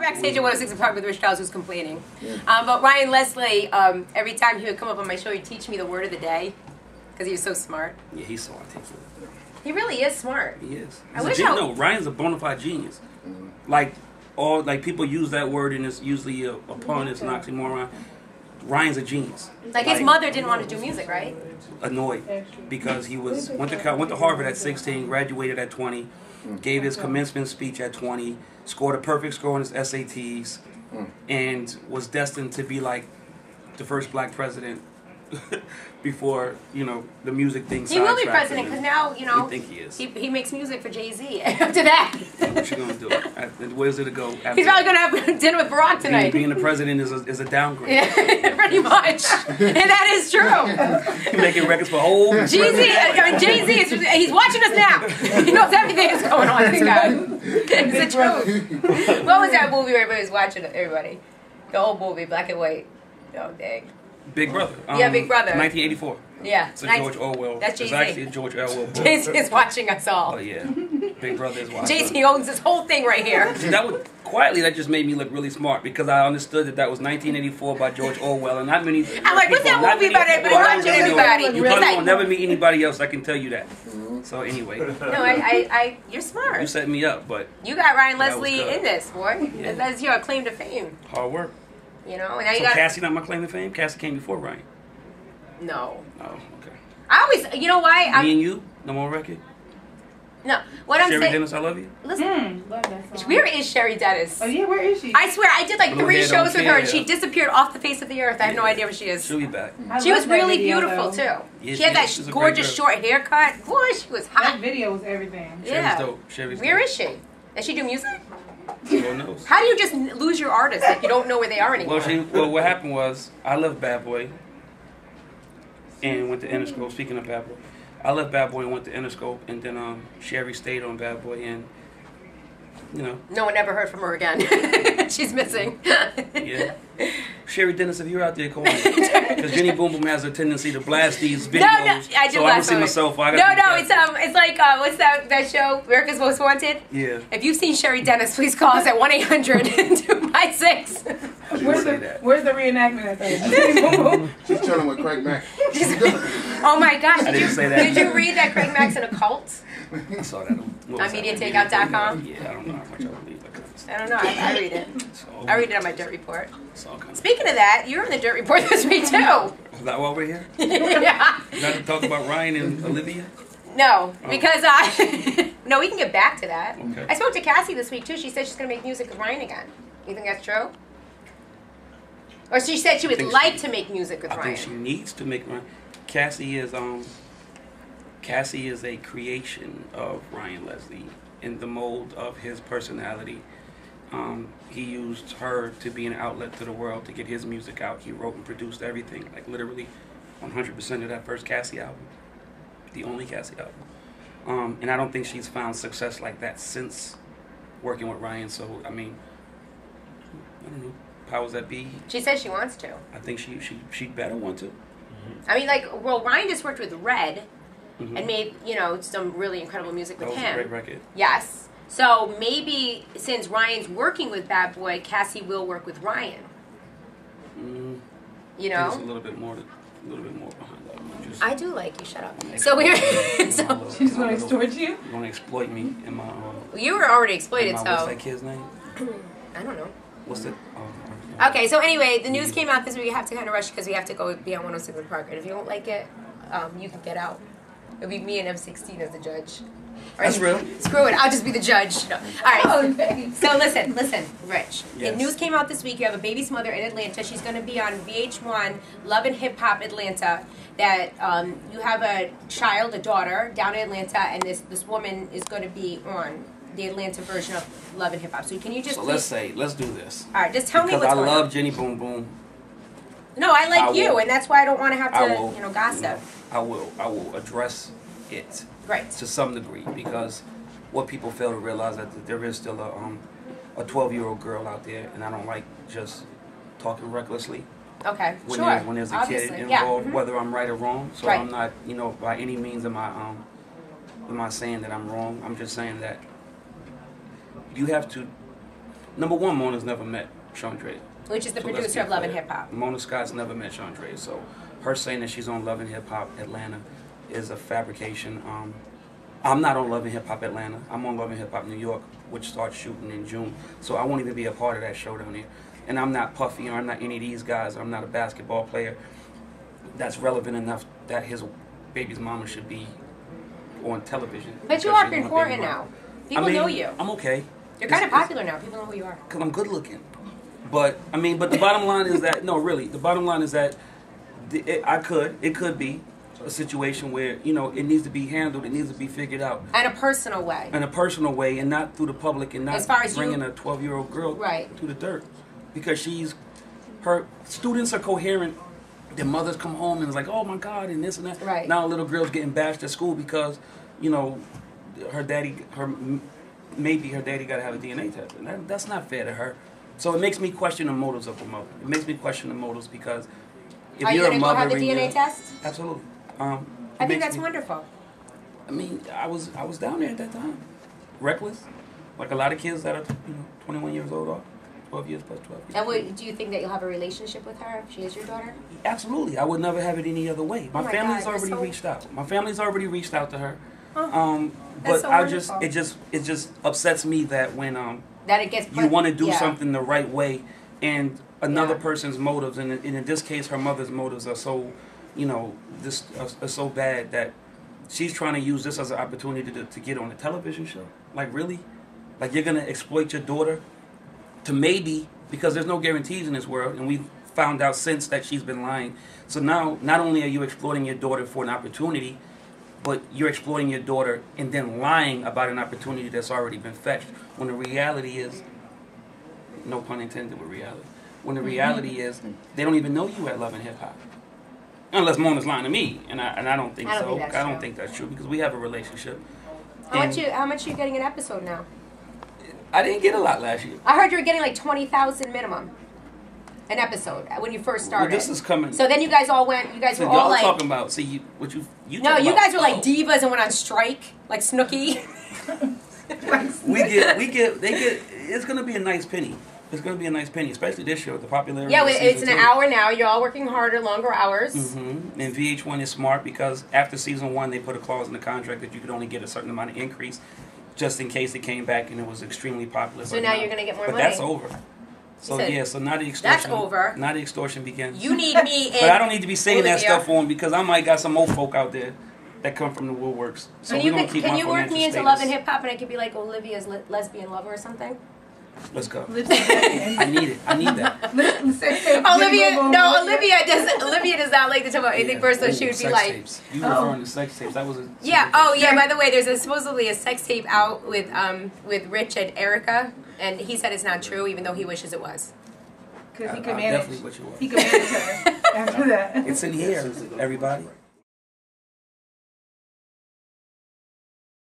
Backstage at 106 Park with Rich Charles, who's complaining. But Ryan Leslie, every time he would come up on my show, he'd teach me the word of the day because he was so smart. Yeah, he's so articulate. He really is smart. He is. No, Ryan's a bona fide genius. Like people use that word and it's usually a pun, it's an oxymoron. Ryan's a genius. Like his mother didn't want to do music, right? Annoyed because he went to Harvard at 16, graduated at 20, gave his commencement speech at 20, scored a perfect score on his SATs, and was destined to be like the first black president before, the music thing. He will be president because now, I think he is. He makes music for Jay-Z after that. What you gonna do? Where's it to go? He's probably gonna have dinner with Barack tonight. Being the president is a downgrade. Yeah, pretty much, and that is true. He's making records for whole. Jay-Z he's watching us now. He knows everything that's going on. This guy. It's the truth. What was that movie where everybody was watching? Everybody, the old movie, black and white. Oh dang. Big Brother. Yeah, Big Brother. 1984. Yeah. It's a George Orwell. That's Jay-Z. It's actually a George Orwell book. Jay-Z is watching us all. Oh, yeah. Big Brother is watching. Jay-Z owns this whole thing right here. See, that just made me look really smart because I understood that was 1984 by George Orwell and not many. I'm like, what's that movie about everybody watching everybody? You probably will never meet anybody else, I can tell you that. So anyway. No, you're smart. You set me up, but. You got Ryan Leslie in this, boy. Yeah. That's your claim to fame. Hard work. And now you got Cassie not my claim to fame? Cassie came before Ryan. No. Oh, okay. I always, you know why? Me and you, no more record. No, what I'm saying. Sherry Dennis, I love you. Listen, where is Sherry Dennis? Oh yeah, where is she? I swear, I did like 3 shows with her, and she disappeared off the face of the earth. I have no idea where she is. She'll be back. She was really beautiful too. Yeah, she had that gorgeous short haircut. Boy, she was hot. That video was everything. Yeah. Sherry's dope. Where is she? Does she do music? Lord knows. How do you just lose your artist if you don't know where they are anymore? Well, what happened was I left Bad Boy and went to Interscope. Speaking of Bad Boy, I left Bad Boy and went to Interscope, and then Sherry stayed on Bad Boy, and no one ever heard from her again. She's missing. Yeah. Sherry Dennis, if you're out there, call me. Because Jenny Boom Boom has a tendency to blast these videos. No, I do. So I don't see myself. It's like what's that show? America's Most Wanted. Yeah. If you've seen Sherry Dennis, please call us at 1-800-256. Where's the reenactment of that? She's chilling with Craig Mack. Oh my gosh! I didn't say that. Did you read that Craig Mack's in a cult? I saw that on MediaTakeout.com? Yeah, I don't know how much I believe that. I don't know. I read it. I read it on my Dirt Report. Kind of Speaking of that, you're in the Dirt Report this week too. Is that why we're here? Yeah. Not to talk about Ryan and Olivia? No, because no, we can get back to that. Okay. I spoke to Cassie this week too. She said she's going to make music with Ryan again. You think that's true? Or she said she would like to make music with Ryan. I think she needs to make Ryan. Cassie is a creation of Ryan Leslie in the mold of his personality. He used her to be an outlet to the world to get his music out. He wrote and produced everything, like literally 100% of that first Cassie album, the only Cassie album. And I don't think she's found success like that since working with Ryan. So I mean, I don't know. Powers that be. She says she wants to. I think she better want to. I mean, Ryan just worked with Red and made some really incredible music with him. That was a great record. Yes. So maybe since Ryan's working with Bad Boy, Cassie will work with Ryan. There's a little bit more behind that. I do like you. Shut up. So we're. She's going to extort you. You're going to exploit me in my. You were already exploited. What's that kid's name? I don't know. What's it? Okay, so anyway, the news came out this week. We have to kind of rush because we have to go be on 106 in Park. And if you don't like it, you can get out. It'll be me and M16 as the judge. That's real. Screw it. I'll just be the judge. No. All right. So listen, Rich. Yes. The news came out this week. You have a baby's mother in Atlanta. She's going to be on VH1 Love and Hip Hop Atlanta. That you have a child, a daughter, down in Atlanta, and this woman is going to be on the Atlanta version of Love and Hip Hop. So can you just? So let's do this. All right, just tell me what's going on. Because I love Jenny Boom Boom. No, I like you, and that's why I don't want to have to, gossip. I will address it. Right. To some degree, because what people fail to realize that there is still a 12-year-old girl out there, and I don't like just talking recklessly. Okay, when there's a kid involved, whether I'm right or wrong. So I'm not, by any means am I saying that I'm wrong. I'm just saying that you have to Number one, Mona's never met Chaundrea. Which is the So let's producer be of Love and clear. Hip Hop. Mona Scott's never met Chaundrea, so her saying that she's on Love and Hip Hop Atlanta is a fabrication. I'm not on Love and Hip Hop Atlanta. I'm on Love and Hip Hop New York, which starts shooting in June. So I won't even be a part of that show down there. And I'm not Puffy, or I'm not any of these guys. I'm not a basketball player that's relevant enough that his baby's mama should be on television. But you because are she's my important baby mama. now. People know you. I'm okay. You're kind of popular now. People know who you are. Because I'm good looking. But the bottom line is that, no, really, the bottom line is that it could be a situation where, you know, it needs to be handled, it needs to be figured out. In a personal way. In a personal way, and not through the public, and not As far as bringing a 12-year-old girl Right. to the dirt. Because her students are coherent. Their mothers come home and it's like, oh my God, and this and that. Right. Now a little girl's getting bashed at school because, you know, maybe her daddy got to have a DNA test. And that's not fair to her. So it makes me question the motives of the mother. It makes me question the motives because if Are you you're going a to go mother have the and DNA you're- test? Absolutely. I think that's wonderful. I mean, I was down there at that time, reckless, like a lot of kids that are 21 years old are, 12 years plus 12 years. And do you think that you'll have a relationship with her if she is your daughter? Absolutely, I would never have it any other way. My my family's God, already that's so- reached out. My family's already reached out to her. That's But so it just upsets me that when That it gets you want to do yeah. something the right way, and another Yeah. person's motives, and in this case, her mother's motives are so, are so bad that she's trying to use this as an opportunity to get on a television show. Like, really? Like, you're gonna exploit your daughter to maybe, because there's no guarantees in this world, and we've found out since that she's been lying. So now, not only are you exploiting your daughter for an opportunity, but you're exploiting your daughter and then lying about an opportunity that's already been fetched. When the reality is, no pun intended with reality, when the reality is they don't even know you at Love and Hip Hop. Unless Mona's lying to me, and I don't think I don't so. think that's I don't true. think that's true because we have a relationship. How And much are you getting an episode now? I didn't get a lot last year. I heard you were getting like 20,000 minimum an episode when you first started. Well, this is coming. So then you guys all went. You guys So were all y'all like. talking about? See, you No, talking you about, guys were like divas and went on strike, like Snooki. we get. It's gonna be a nice penny. It's gonna be a nice penny, especially this show. The popularity. Yeah, of it's season an 2. hour now. You're all working harder, longer hours. Mm-hmm. And VH1 is smart because after season 1, they put a clause in the contract that you could only get a certain amount of increase, just in case it came back and it was extremely popular. So But now you're gonna get more but money. that's over. So said, yeah, so now the extortion. that's over. Now the extortion begins. You need me. But I don't need to be saying that Olivia. stuff on because I might got some old folk out there that come from the woodworks. So And we you gonna can, keep can my you work financial me into status. Love and Hip Hop and I could be like Olivia's lesbian lover or something? Let's go. Lipstick. I need it. I need that. Olivia does not like to talk about anything Yeah. personal. Ooh, She would be sex like, tapes. You referring to sex tapes? That was a yeah. Oh yeah. By the way, there's supposedly a sex tape out with Rich and Erica, and he said it's not true, even though he wishes it was. Because he I could manage. definitely what you want. He could manage her after that. It's in here, everybody.